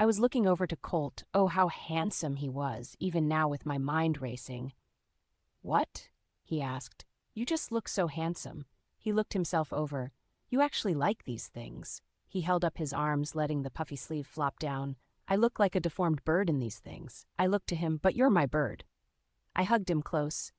I was looking over to Colt. Oh, how handsome he was, even now with my mind racing. "What?" he asked. "You just look so handsome." He looked himself over. "You actually like these things." He held up his arms, letting the puffy sleeve flop down. "I look like a deformed bird in these things." I looked to him. "But you're my bird." I hugged him close.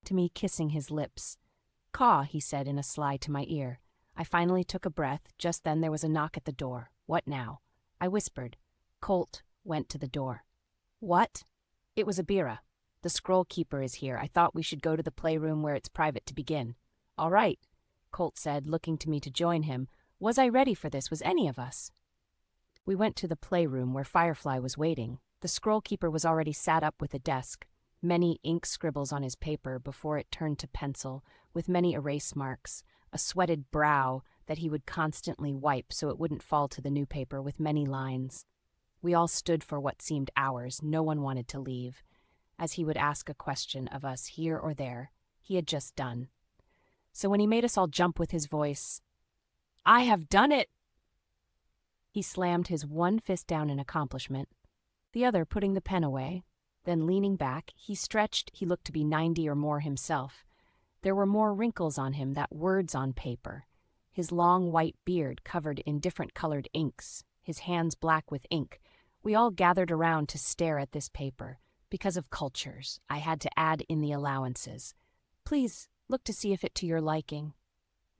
To me, kissing his lips. "Caw," he said in a sly to my ear. I finally took a breath. Just then there was a knock at the door. "What now?" I whispered. Colt went to the door. "What?" It was Abira. "The scroll keeper is here. I thought we should go to the playroom where it's private to begin." "All right," Colt said, looking to me to join him. Was I ready for this? Was any of us? We went to the playroom where Firefly was waiting. The scroll keeper was already sat up with a desk, many ink scribbles on his paper before it turned to pencil, with many erase marks, a sweated brow that he would constantly wipe so it wouldn't fall to the new paper, with many lines. We all stood for what seemed hours. No one wanted to leave, as he would ask a question of us here or there. He had just done. So when he made us all jump with his voice, "I have done it!" He slammed his one fist down in accomplishment, the other putting the pen away. Then leaning back, he stretched. He looked to be 90 or more himself. There were more wrinkles on him than words on paper. His long white beard covered in different colored inks, his hands black with ink. We all gathered around to stare at this paper. Because of cultures, I had to add in the allowances. "Please, look to see if it to your liking."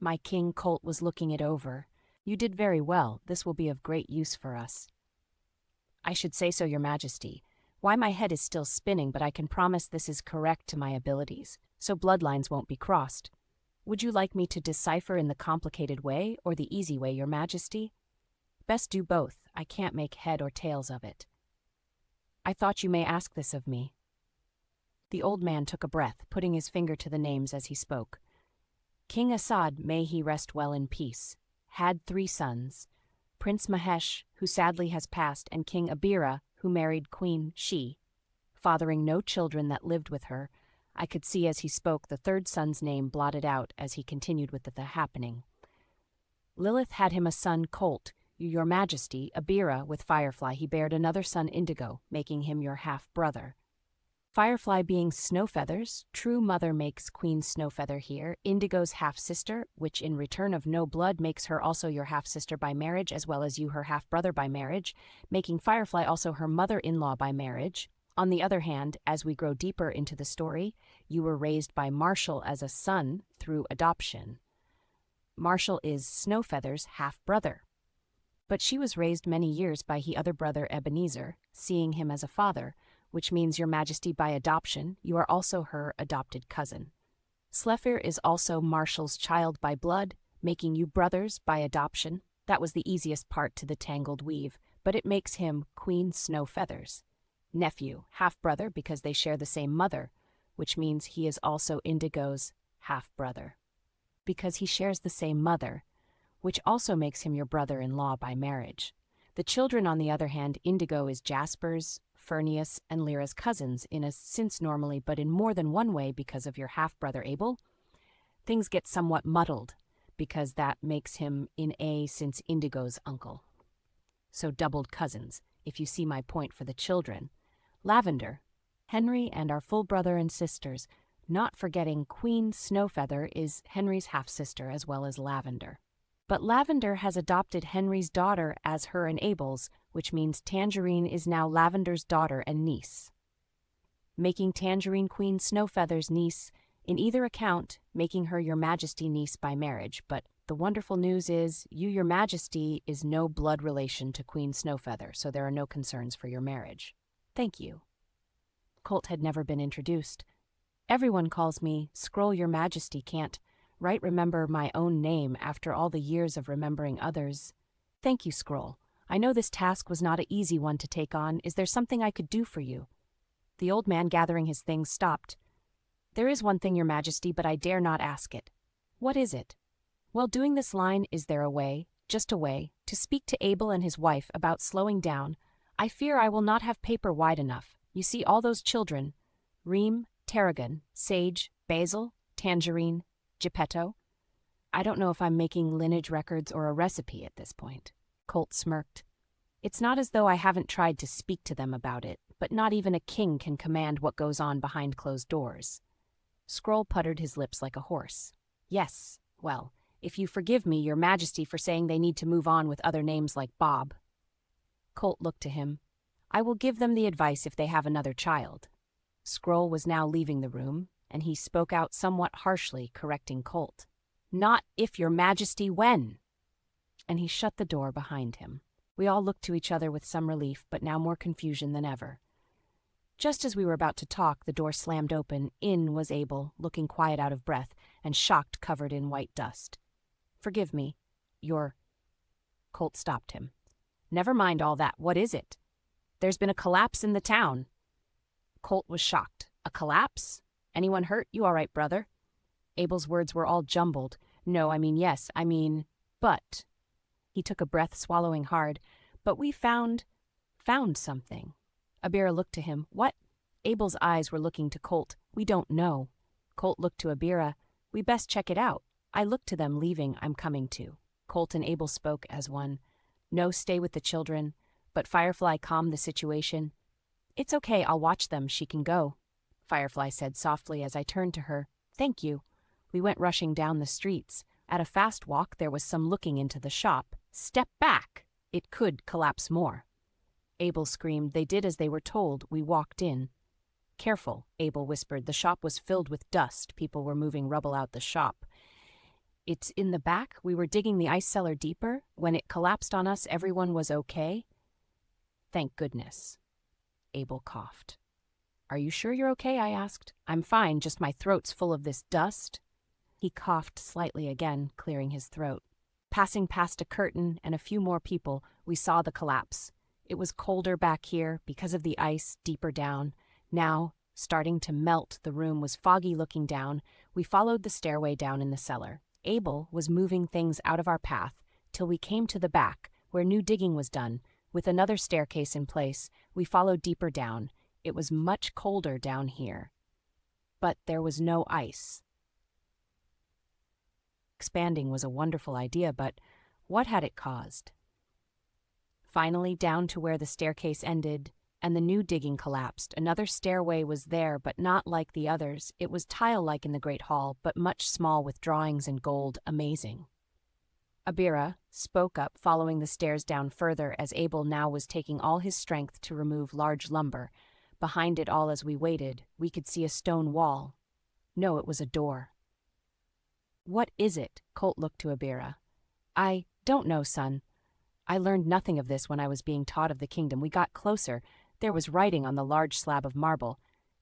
My king Colt was looking it over. "You did very well. This will be of great use for us." "I should say so, Your Majesty. Why, my head is still spinning, but I can promise this is correct to my abilities, so bloodlines won't be crossed. Would you like me to decipher in the complicated way or the easy way, Your Majesty?" "Best do both. I can't make head or tails of it." "I thought you may ask this of me." The old man took a breath, putting his finger to the names as he spoke. "King Assad, may he rest well in peace, had 3 sons, Prince Mahesh, who sadly has passed, and King Abira, who married Queen She, fathering no children that lived with her." I could see as he spoke the 3rd son's name blotted out as he continued with the happening. "Lilith had him a son Colt, Your Majesty. Abira with Firefly he bared another son Indigo, making him your half-brother. Firefly being Snowfeather's true mother makes Queen Snowfeather here, Indigo's half-sister, which in return of no blood makes her also your half-sister by marriage, as well as you her half-brother by marriage, making Firefly also her mother-in-law by marriage. On the other hand, as we grow deeper into the story, you were raised by Marshall as a son through adoption. Marshall is Snowfeather's half-brother. But she was raised many years by he other brother Ebenezer, seeing him as a father, which means, Your Majesty, by adoption, you are also her adopted cousin. Slefir is also Marshall's child by blood, making you brothers by adoption. That was the easiest part to the tangled weave, but it makes him Queen Snowfeather's nephew, half-brother because they share the same mother, which means he is also Indigo's half-brother. Because he shares the same mother, which also makes him your brother-in-law by marriage. The children, on the other hand, Indigo is Jasper's, Fernius, and Lyra's cousins in a sense normally, but in more than one way because of your half-brother Abel. Things get somewhat muddled, because that makes him in a since Indigo's uncle. So doubled cousins, if you see my point for the children. Lavender, Henry, and our full brother and sisters, not forgetting Queen Snowfeather is Henry's half-sister as well as Lavender. But Lavender has adopted Henry's daughter as her and Abel's, which means Tangerine is now Lavender's daughter and niece, making Tangerine Queen Snowfeather's niece in either account, making her Your Majesty niece by marriage. But the wonderful news is, you, Your Majesty, is no blood relation to Queen Snowfeather, so there are no concerns for your marriage. Thank you. Colt had never been introduced. Everyone calls me Scroll. Your Majesty can't remember my own name after all the years of remembering others. Thank you, Scroll. I know this task was not an easy one to take on. Is there something I could do for you? The old man, gathering his things, stopped. There is one thing, Your Majesty, but I dare not ask it. What is it? While doing this line, is there a way, just a way, to speak to Abel and his wife about slowing down? I fear I will not have paper wide enough. You see all those children. Reem, tarragon, sage, basil, tangerine, geppetto. I don't know if I'm making lineage records or a recipe at this point. Colt smirked. It's not as though I haven't tried to speak to them about it, but not even a king can command what goes on behind closed doors. Scroll puttered his lips like a horse. Yes, well, if you forgive me, your majesty, for saying they need to move on with other names like Bob. Colt looked to him. I will give them the advice if they have another child. Scroll was now leaving the room, and he spoke out somewhat harshly, correcting Colt. Not if, your majesty, when? And he shut the door behind him. We all looked to each other with some relief, but now more confusion than ever. Just as we were about to talk, the door slammed open. In was Abel, looking quiet, out of breath, and shocked, covered in white dust. Forgive me. Colt stopped him. Never mind all that. What is it? There's been a collapse in the town. Colt was shocked. A collapse? Anyone hurt? You all right, brother? Abel's words were all jumbled. No, I mean yes, I mean, but. He took a breath, swallowing hard. But we found something. Abira looked to him. What? Abel's eyes were looking to Colt. We don't know. Colt looked to Abira. We best check it out. I looked to them, leaving. I'm coming too. Colt and Abel spoke as one. No, stay with the children. But Firefly calmed the situation. It's okay, I'll watch them, she can go. Firefly said softly as I turned to her. Thank you. We went rushing down the streets. At a fast walk, there was some looking into the shop. Step back! It could collapse more. Abel screamed. They did as they were told. We walked in. Careful, Abel whispered. The shop was filled with dust. People were moving rubble out the shop. It's in the back. We were digging the ice cellar deeper. When it collapsed on us, everyone was okay. Thank goodness. Abel coughed. Are you sure you're okay? I asked. I'm fine, just my throat's full of this dust. He coughed slightly again, clearing his throat. Passing past a curtain and a few more people, we saw the collapse. It was colder back here because of the ice deeper down. Now, starting to melt, the room was foggy looking down. We followed the stairway down in the cellar. Abel was moving things out of our path till we came to the back, where new digging was done. With another staircase in place, we followed deeper down. It was much colder down here. But there was no ice. Expanding was a wonderful idea, but what had it caused? Finally, down to where the staircase ended, and the new digging collapsed. Another stairway was there, but not like the others. It was tile-like in the great hall, but much small with drawings in gold. Amazing. Abira spoke up, following the stairs down further, as Abel now was taking all his strength to remove large lumber. Behind it all, as we waited, we could see a stone wall. No, it was a door. What is it? Colt looked to Abira. I don't know, son. I learned nothing of this when I was being taught of the kingdom. We got closer. There was writing on the large slab of marble.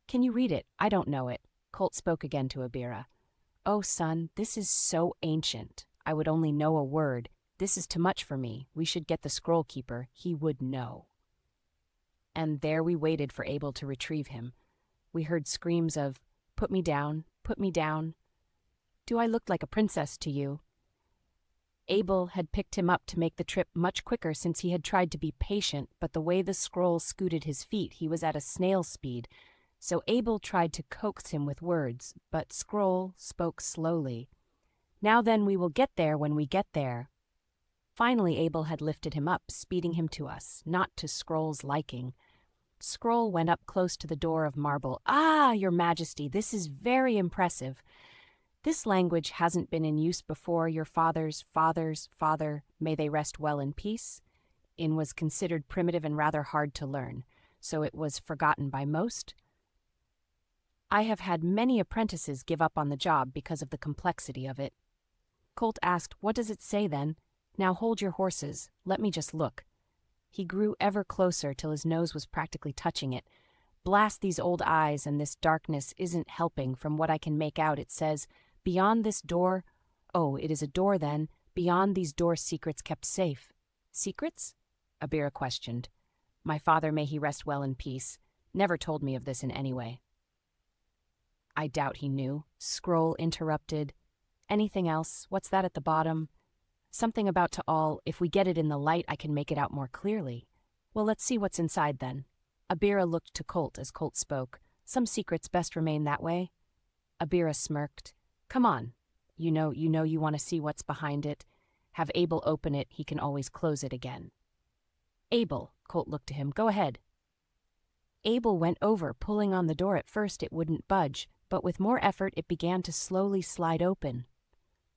Can you read it? I don't know it. Colt spoke again to Abira. Oh, son, this is so ancient. I would only know a word. This is too much for me. We should get the scroll keeper. He would know. And there we waited for Abel to retrieve him. We heard screams of, put me down, put me down. Do I look like a princess to you? Abel had picked him up to make the trip much quicker since he had tried to be patient, but the way the scroll scooted his feet, he was at a snail's speed. So Abel tried to coax him with words, but Scroll spoke slowly. Now then, we will get there when we get there. Finally, Abel had lifted him up, speeding him to us, not to Scroll's liking. Scroll went up close to the door of marble. Ah, your majesty, this is very impressive. This language hasn't been in use before. Your father's father, may they rest well in peace, was considered primitive and rather hard to learn, so it was forgotten by most. I have had many apprentices give up on the job because of the complexity of it. Colt asked, what does it say then? Now hold your horses. Let me just look. He grew ever closer till his nose was practically touching it. Blast these old eyes, and this darkness isn't helping. From what I can make out, it says, beyond this door, oh, it is a door then, beyond these doors secrets kept safe. Secrets? Abira questioned. My father, may he rest well in peace, never told me of this in any way. I doubt he knew. Scroll interrupted. Anything else? What's that at the bottom? Something about to all, if we get it in the light, I can make it out more clearly. Well, let's see what's inside then. Abira looked to Colt as Colt spoke. Some secrets best remain that way. Abira smirked. Come on. You know you want to see what's behind it. Have Abel open it, he can always close it again. Abel, Colt looked to him, go ahead. Abel went over, pulling on the door. At first it wouldn't budge, but with more effort it began to slowly slide open.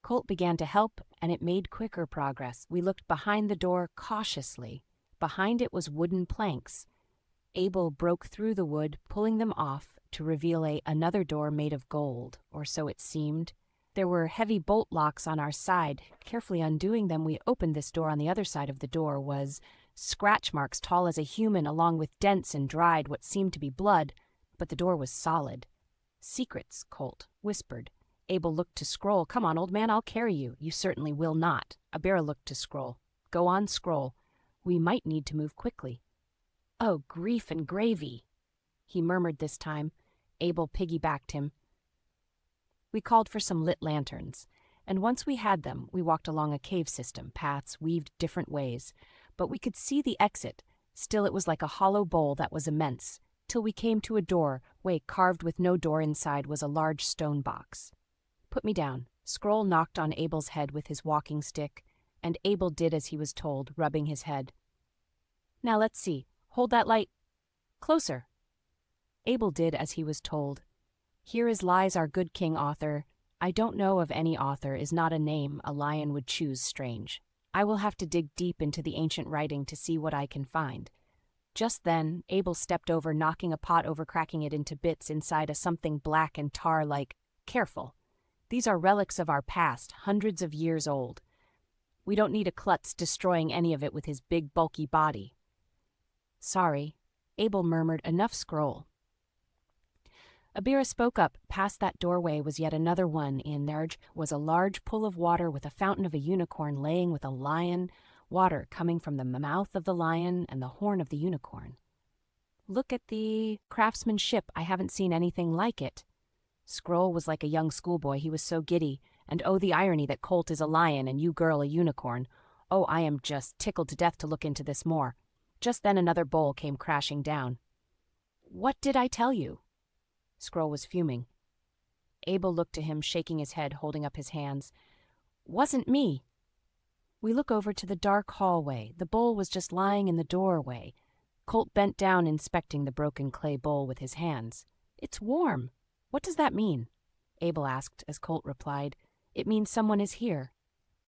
Colt began to help, and it made quicker progress. We looked behind the door cautiously. Behind it was wooden planks. Abel broke through the wood, pulling them off to reveal another door made of gold, or so it seemed. There were heavy bolt locks on our side. Carefully undoing them, we opened this door. On the other side of the door was scratch marks tall as a human, along with dents and dried what seemed to be blood, but the door was solid. Secrets, Colt whispered. Abel looked to Scroll. Come on, old man, I'll carry you. You certainly will not. Abera looked to Scroll. Go on, Scroll. We might need to move quickly. Oh, grief and gravy, he murmured this time. Abel piggybacked him. We called for some lit lanterns, and once we had them, we walked along a cave system, paths weaved different ways. But we could see the exit. Still, it was like a hollow bowl that was immense, till we came to a doorway carved with no door inside was a large stone box. Put me down. Scroll knocked on Abel's head with his walking stick, and Abel did as he was told, rubbing his head. Now let's see. Hold that light. Closer. Abel did as he was told. Here is lies our good King Author. I don't know of any author is not a name a lion would choose strange. I will have to dig deep into the ancient writing to see what I can find. Just then, Abel stepped over, knocking a pot over, cracking it into bits inside a something black and tar-like. Careful. These are relics of our past, hundreds of years old. We don't need a klutz destroying any of it with his big, bulky body. Sorry, Abel murmured. Enough, Scroll. Abira spoke up. Past that doorway was yet another one. In there was a large pool of water with a fountain of a unicorn laying with a lion, water coming from the mouth of the lion and the horn of the unicorn. Look at the craftsmanship. I haven't seen anything like it. Scroll was like a young schoolboy. He was so giddy. And oh, the irony that Colt is a lion and you girl a unicorn. Oh, I am just tickled to death to look into this more. Just then another bowl came crashing down. What did I tell you? Scroll was fuming. Abel looked to him, shaking his head, holding up his hands. Wasn't me. We look over to the dark hallway. The bowl was just lying in the doorway. Colt bent down, inspecting the broken clay bowl with his hands. It's warm. What does that mean? Abel asked as Colt replied. It means someone is here.